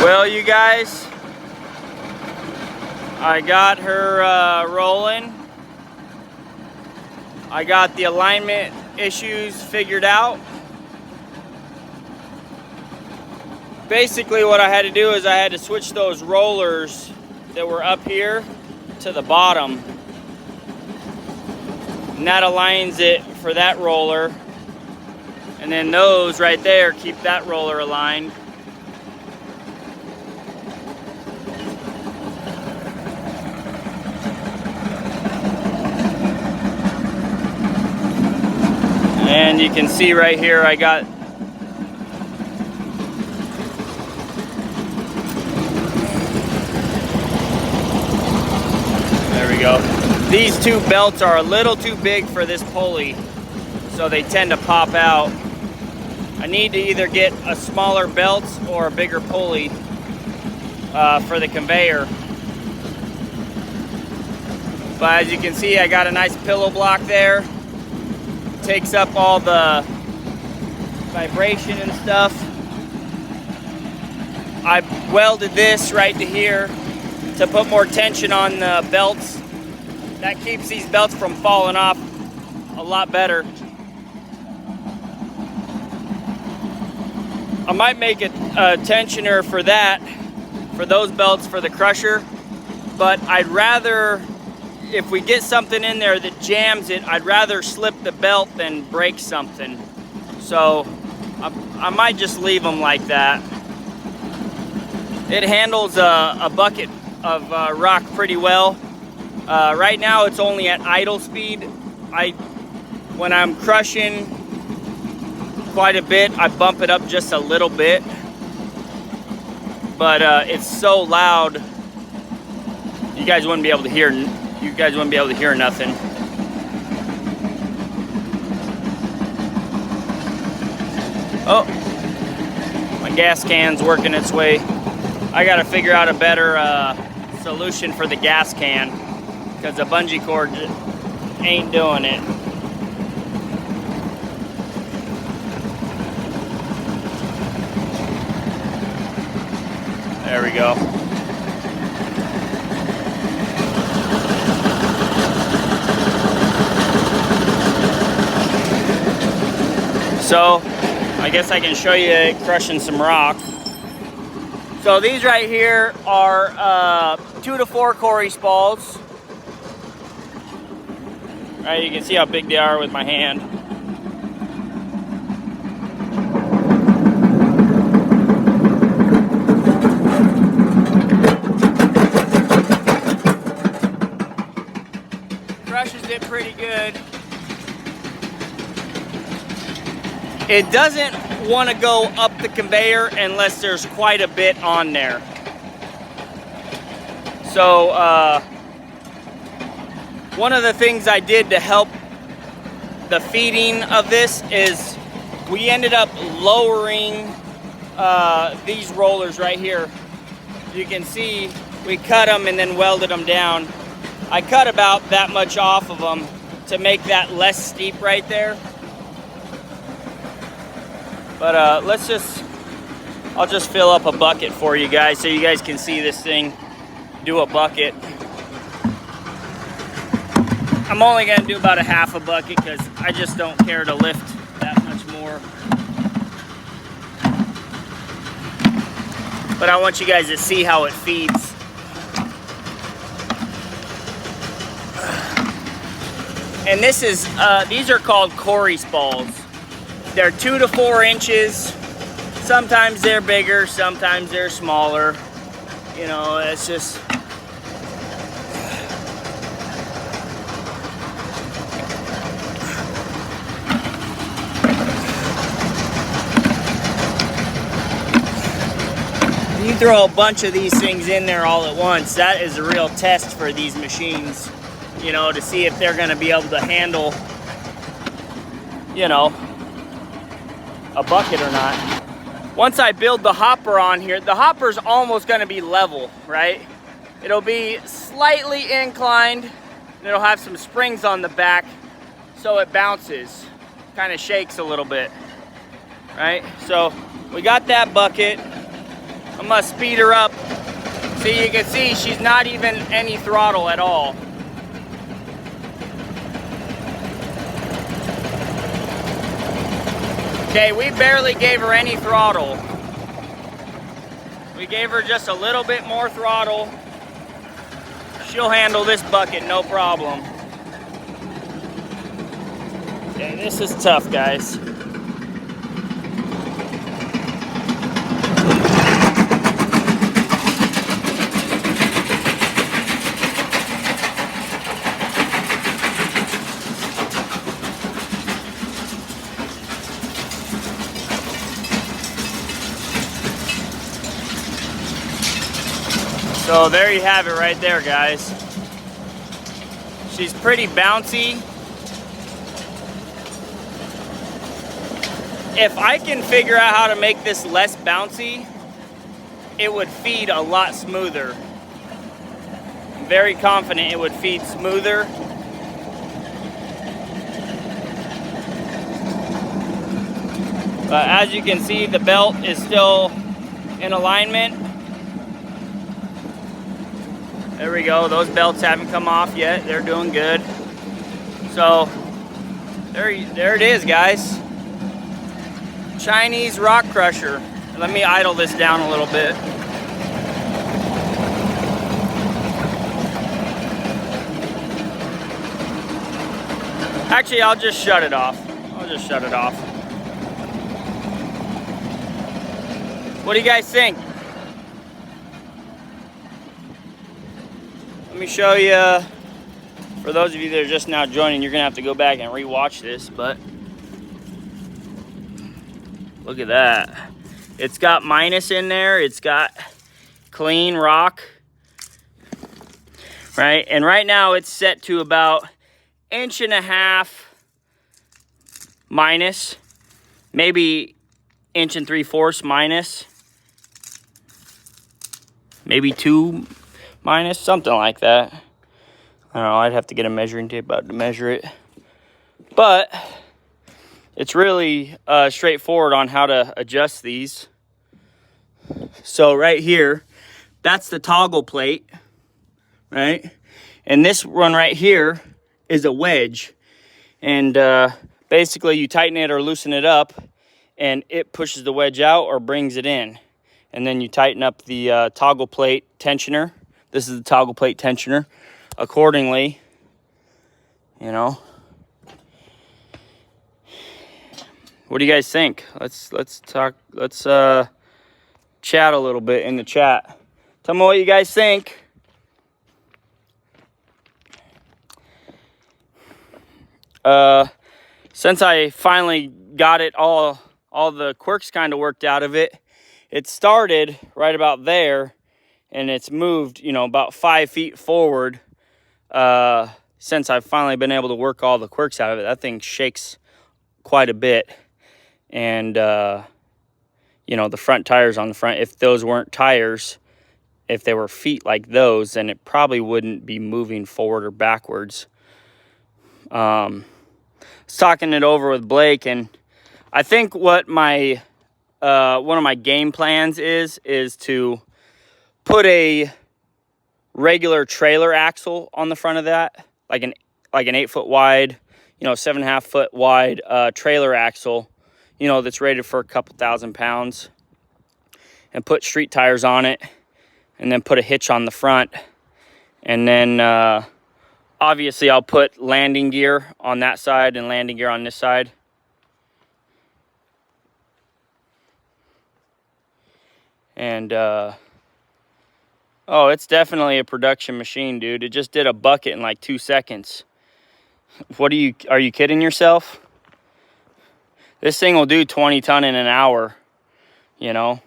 Well, you guys, I got her rolling. I got the alignment issues figured out. Basically what I had to do is I had to switch those rollers that were up here to the bottom. And that aligns it for that roller. And then those right there keep that roller aligned. And you can see right here I got go. These two belts are a little too big for this pulley, so they tend to pop out. I need to either get a smaller belt or a bigger pulley for the conveyor. But as you can see, I got a nice pillow block there. Takes up all the vibration and stuff. I welded this right to here to put more tension on the belts. That keeps these belts from falling off a lot better. I might make a tensioner for that, for those belts for the crusher, but I'd rather, if we get something in there that jams it, I'd rather slip the belt than break something. So I might just leave them like that. It handles a bucket of rock pretty well. Right now it's only at idle speed. When I'm crushing quite a bit, I bump it up just a little bit. But it's so loud, you guys wouldn't be able to hear. You guys wouldn't be able to hear nothing. Oh, my gas can's working its way. I gotta figure out a better solution for the gas can, because the bungee cord ain't doing it. There we go. So, I guess I can show you crushing some rock. So these right here are 2 to 4 Corey spalls. Right, you can see how big they are with my hand. Crushes it pretty good. It doesn't want to go up the conveyor unless there's quite a bit on there. So one of the things I did to help the feeding of this is we ended up lowering these rollers right here. You can see we cut them and then welded them down. I cut about that much off of them to make that less steep right there. But I'll just fill up a bucket for you guys so you guys can see this thing do a bucket. I'm only gonna do about a half a bucket because I just don't care to lift that much more. But I want you guys to see how it feeds. And this is, these are called Corey spalls. They're 2 to 4 inches. Sometimes they're bigger, sometimes they're smaller. You know, it's just... You throw a bunch of these things in there all at once, that is a real test for these machines. You know, to see if they're gonna be able to handle, you know, a bucket or not. Once I build the hopper on here, the hopper's almost gonna be level, right? It'll be slightly inclined, and it'll have some springs on the back so it bounces, kind of shakes a little bit, right? So we got that bucket. I'm gonna speed her up. See, you can see she's not even any throttle at all. Okay, we barely gave her any throttle. We gave her just a little bit more throttle. She'll handle this bucket, no problem. Okay, this is tough, guys. So there you have it right there, guys. She's pretty bouncy. If I can figure out how to make this less bouncy, it would feed a lot smoother. I'm very confident it would feed smoother. But as you can see, the belt is still in alignment. There we go, those belts haven't come off yet. They're doing good. So, there it is, guys. Chinese rock crusher. Let me idle this down a little bit. Actually, I'll just shut it off. What do you guys think? Let me show you, for those of you that are just now joining, you're gonna have to go back and rewatch this, but look at that. It's got minus in there, it's got clean rock, right? And right now it's set to about 1.5 inches minus, maybe 1 3/4 minus, maybe 2 minus, something like that. I don't know, I'd have to get a measuring tape out to measure it. But it's really straightforward on how to adjust these. So right here, that's the toggle plate, right? And this one right here is a wedge. And basically you tighten it or loosen it up and it pushes the wedge out or brings it in. And then you tighten up the toggle plate tensioner. This is the toggle plate tensioner accordingly, you know. What do you guys think? Let's talk, let's chat a little bit in the chat. Tell me what you guys think. Since I finally got it all the quirks kind of worked out of it, it started right about there. And it's moved, you know, about 5 feet forward since I've finally been able to work all the quirks out of it. That thing shakes quite a bit. And, you know, the front tires on the front, if those weren't tires, if they were feet like those, then it probably wouldn't be moving forward or backwards. I was talking it over with Blake, and I think what my one of my game plans is to put a regular trailer axle on the front of that, like an 8 foot wide, you know, 7.5 foot wide trailer axle, you know, that's rated for a couple thousand pounds, and put street tires on it, and then put a hitch on the front, and then obviously I'll put landing gear on that side and landing gear on this side. And oh, it's definitely a production machine, dude. It just did a bucket in like 2 seconds. Are you kidding yourself? This thing will do 20 ton in an hour, you know.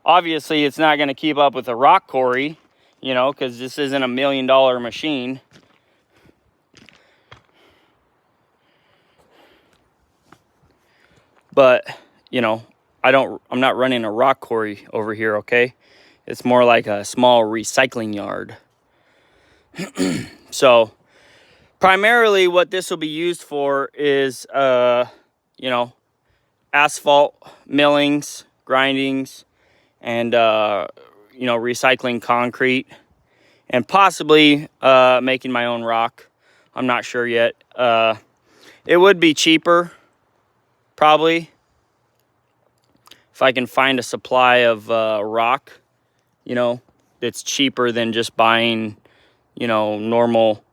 Obviously, it's not going to keep up with a rock quarry, you know, because this isn't $1 million machine. But, you know, I'm not running a rock quarry over here, okay? It's more like a small recycling yard. So, primarily what this will be used for is, you know, asphalt millings, grindings, and you know, recycling concrete, and possibly making my own rock. I'm not sure yet. It would be cheaper, probably, if I can find a supply of rock, you know, it's cheaper than just buying, you know, normal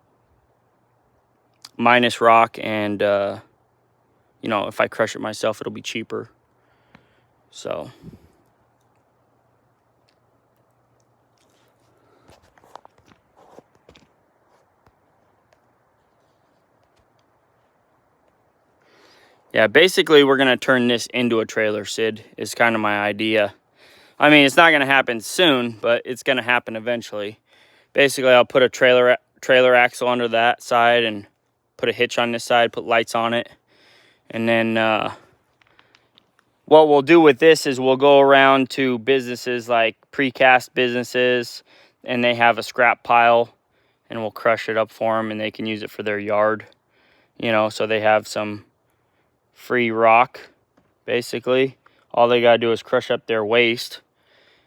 minus rock. And you know, if I crush it myself, it'll be cheaper. So yeah, basically we're gonna turn this into a trailer, Sid, is kind of my idea. I mean, it's not gonna happen soon, but it's gonna happen eventually. Basically, I'll put a trailer axle under that side and put a hitch on this side, put lights on it. And then what we'll do with this is we'll go around to businesses like precast businesses, and they have a scrap pile, and we'll crush it up for them, and they can use it for their yard, you know, so they have some free rock. Basically, all they gotta do is crush up their waste.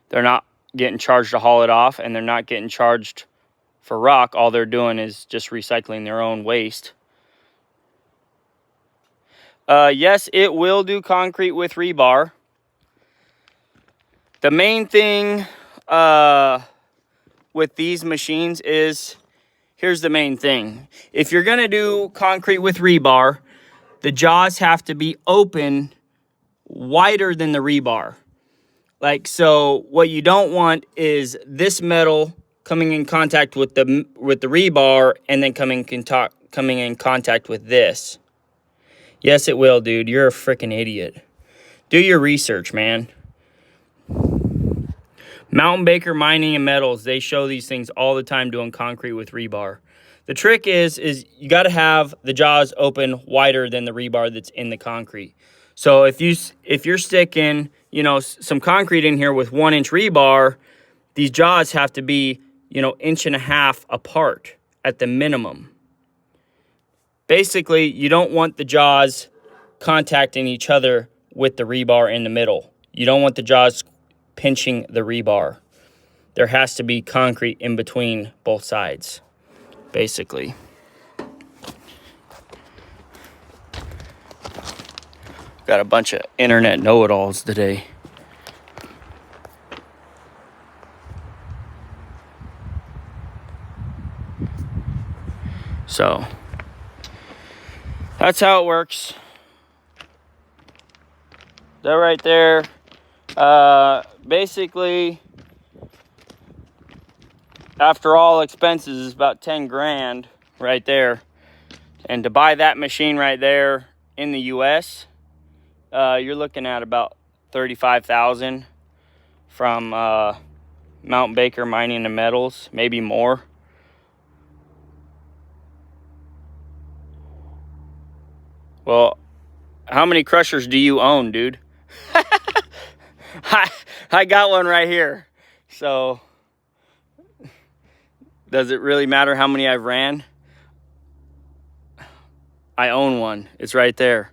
They're not getting charged to haul it off, and they're not getting charged for rock. All they're doing is just recycling their own waste. Yes, it will do concrete with rebar. The main thing with these machines is, here's the main thing. If you're gonna do concrete with rebar, the jaws have to be open wider than the rebar. Like, so what you don't want is this metal coming in contact with the rebar and then coming in contact with this. Yes, it will, dude. You're a freaking idiot. Do your research, man. Mountain Baker Mining and Metals, they show these things all the time doing concrete with rebar. The trick is you got to have the jaws open wider than the rebar that's in the concrete. So if you're sticking, you know, some concrete in here with 1-inch rebar, these jaws have to be, you know, 1.5 inches apart at the minimum. Basically, you don't want the jaws contacting each other with the rebar in the middle. You don't want the jaws pinching the rebar. There has to be concrete in between both sides, basically. Got a bunch of internet know-it-alls today. So that's how it works. That right there, basically, after all expenses, is about 10 grand right there. And to buy that machine right there in the US, you're looking at about $35,000 from Mountain Baker Mining and Metals, maybe more. Well, how many crushers do you own, dude? I got one right here. So, does it really matter how many I've ran? I own one. It's right there.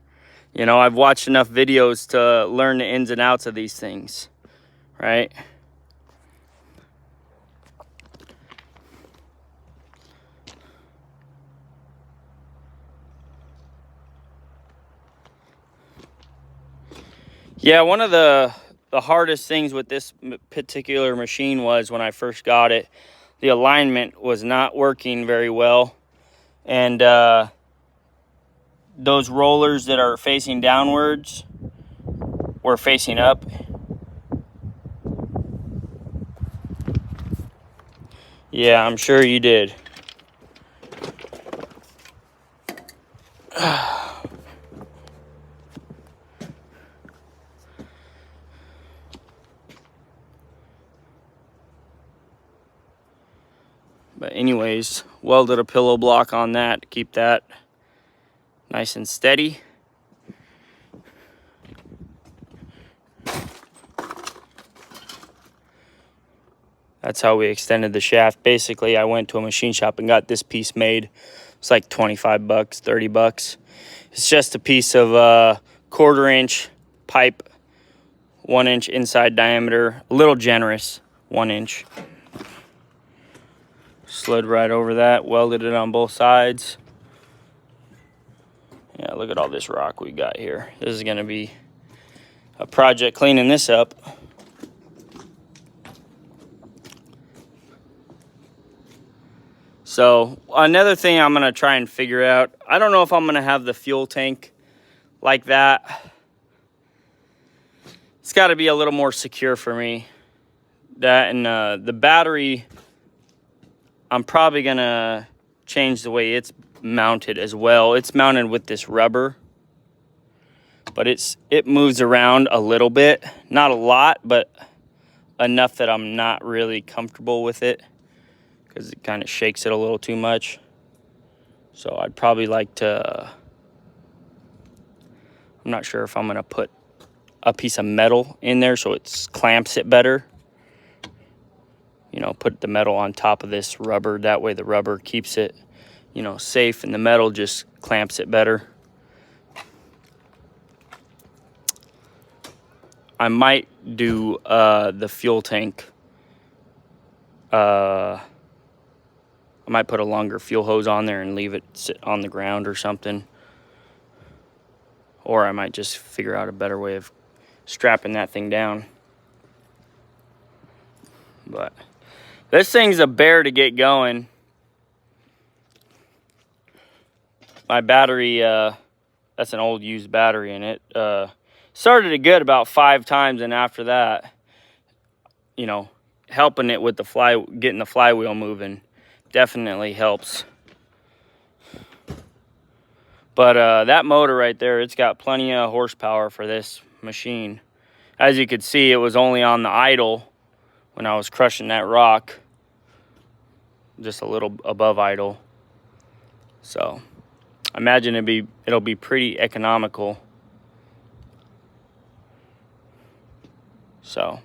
You know, I've watched enough videos to learn the ins and outs of these things, right? Yeah, one of the hardest things with this particular machine was when I first got it, the alignment was not working very well. And those rollers that are facing downwards were facing up. Yeah, I'm sure you did. But anyways, welded a pillow block on that to keep that nice and steady. That's how we extended the shaft. Basically, I went to a machine shop and got this piece made. It's like 25 bucks, 30 bucks. It's just a piece of 1/4 inch pipe 1 inch inside diameter, a little generous, 1 inch. Slid right over that, welded it on both sides. Yeah, look at all this rock we got here. This is gonna be a project cleaning this up. So another thing I'm gonna try and figure out, I don't know if I'm gonna have the fuel tank like that. It's gotta be a little more secure for me. That and the battery, I'm probably gonna change the way it's mounted as well. It's mounted with this rubber, but it moves around a little bit, not a lot, but enough that I'm not really comfortable with it because it kind of shakes it a little too much. So I'd probably like to, I'm not sure if I'm gonna put a piece of metal in there so it clamps it better. You know, put the metal on top of this rubber. That way the rubber keeps it, you know, safe, and the metal just clamps it better. I might do the fuel tank. I might put a longer fuel hose on there and leave it sit on the ground or something. Or I might just figure out a better way of strapping that thing down. But this thing's a bear to get going. My battery, that's an old used battery in it. Started it good about 5 times, and after that, you know, helping it with the getting the flywheel moving definitely helps. But that motor right there, it's got plenty of horsepower for this machine. As you could see, it was only on the idle when I was crushing that rock, just a little above idle. So I imagine it'll be pretty economical. So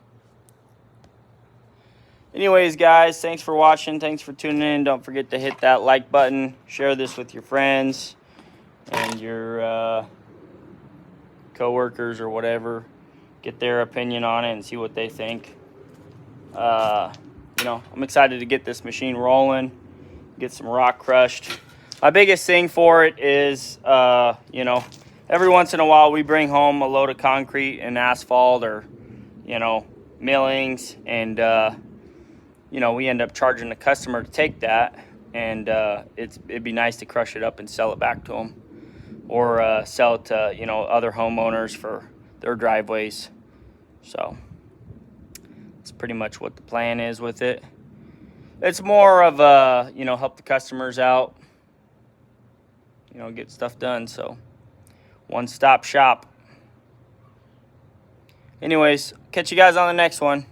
anyways, guys, thanks for watching. Thanks for tuning in. Don't forget to hit that like button. Share this with your friends and your co-workers or whatever. Get their opinion on it and see what they think. You know, I'm excited to get this machine rolling, get some rock crushed. My biggest thing for it is, you know, every once in a while we bring home a load of concrete and asphalt, or, you know, millings, and, you know, we end up charging the customer to take that, and it'd be nice to crush it up and sell it back to them, or sell it to, you know, other homeowners for their driveways. So that's pretty much what the plan is with it. It's more of you know, help the customers out, you know, get stuff done. So one-stop shop. Anyways, catch you guys on the next one.